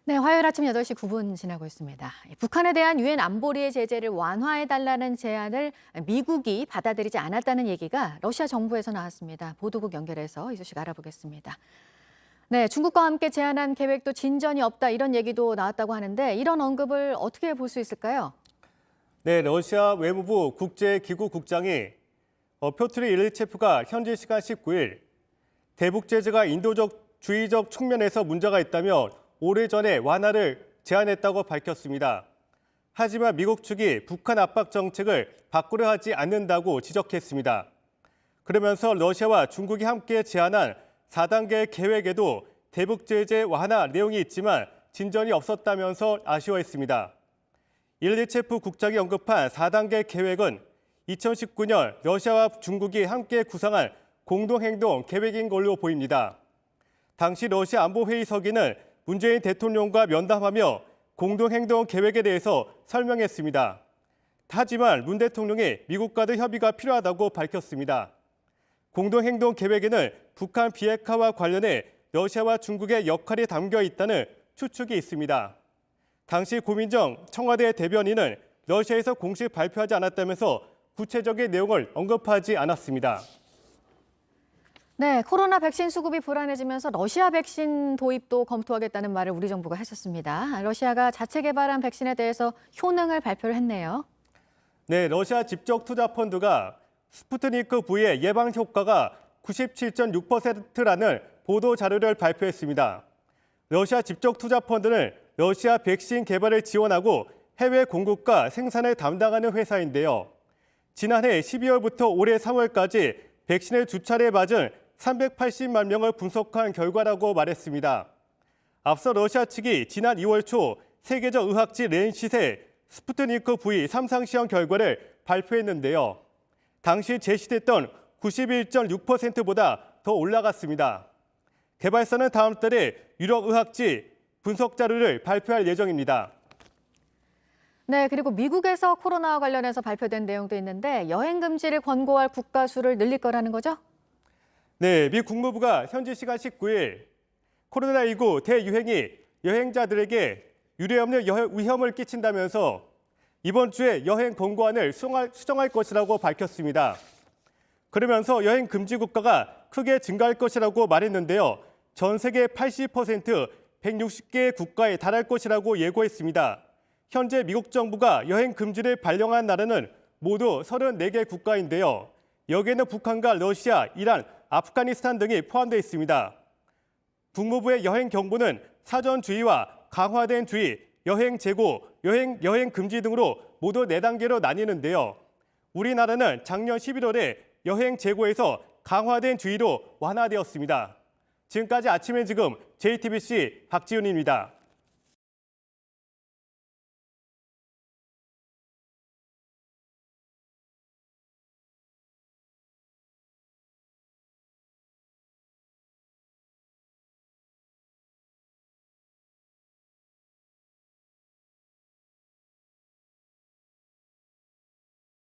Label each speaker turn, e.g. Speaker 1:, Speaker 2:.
Speaker 1: 네, 화요일 아침 8시 9분 지나고 있습니다. 북한에 대한 유엔 안보리의 제재를 완화해달라는 제안을 미국이 받아들이지 않았다는 얘기가 러시아 정부에서 나왔습니다. 보도국 연결해서 이 소식 알아보겠습니다. 네, 중국과 함께 제안한 계획도 진전이 없다 이런 얘기도 나왔다고 하는데 이런 언급을 어떻게 볼 수 있을까요?
Speaker 2: 네, 러시아 외무부 국제기구 국장이 표트리 일리체프가 현지 시간 19일 대북 제재가 인도적 주의적 측면에서 문제가 있다며 오래전에 완화를 제안했다고 밝혔습니다. 하지만 미국 측이 북한 압박 정책을 바꾸려 하지 않는다고 지적했습니다. 그러면서 러시아와 중국이 함께 제안한 4단계 계획에도 대북 제재 완화 내용이 있지만 진전이 없었다면서 아쉬워했습니다. 일리체프 국장이 언급한 4단계 계획은 2019년 러시아와 중국이 함께 구상한 공동행동 계획인 걸로 보입니다. 당시 러시아 안보회의 서기는 문재인 대통령과 면담하며 공동행동 계획에 대해서 설명했습니다. 하지만 문 대통령이 미국과도 협의가 필요하다고 밝혔습니다. 공동행동 계획에는 북한 비핵화와 관련해 러시아와 중국의 역할이 담겨 있다는 추측이 있습니다. 당시 고민정 청와대 대변인은 러시아에서 공식 발표하지 않았다면서 구체적인 내용을 언급하지 않았습니다.
Speaker 1: 네, 코로나 백신 수급이 불안해지면서 러시아 백신 도입도 검토하겠다는 말을 우리 정부가 했었습니다. 러시아가 자체 개발한 백신에 대해서 효능을 발표를 했네요.
Speaker 2: 네, 러시아 집적 투자 펀드가 스푸트니크 V의 예방 효과가 97.6%라는 보도 자료를 발표했습니다. 러시아 집적 투자 펀드는 러시아 백신 개발을 지원하고 해외 공급과 생산을 담당하는 회사인데요. 지난해 12월부터 올해 3월까지 백신을 두 차례 맞은 380만 명을 분석한 결과라고 말했습니다. 앞서 러시아 측이 지난 2월 초 세계적 의학지 렌시트의 스푸트니크 V 3상 시험 결과를 발표했는데요. 당시 제시됐던 91.6%보다 더 올라갔습니다. 개발사는 다음 달에 유럽 의학지 분석 자료를 발표할 예정입니다.
Speaker 1: 네, 그리고 미국에서 코로나와 관련해서 발표된 내용도 있는데 여행 금지를 권고할 국가 수를 늘릴 거라는 거죠?
Speaker 2: 네, 미 국무부가 현지 시간 19일 코로나19 대유행이 여행자들에게 유례없는 위험을 끼친다면서 이번 주에 여행 권고안을 수정할 것이라고 밝혔습니다. 그러면서 여행 금지 국가가 크게 증가할 것이라고 말했는데요. 전 세계 80%, 160개 국가에 달할 것이라고 예고했습니다. 현재 미국 정부가 여행 금지를 발령한 나라는 모두 34개 국가인데요. 여기에는 북한과 러시아, 이란, 아프가니스탄 등이 포함되어 있습니다. 국무부의 여행 경보는 사전 주의와 강화된 주의, 여행 재고, 여행 금지 등으로 모두 4단계로 나뉘는데요. 우리나라는 작년 11월에 여행 재고에서 강화된 주의로 완화되었습니다. 지금까지 아침엔 지금 JTBC 박지훈입니다.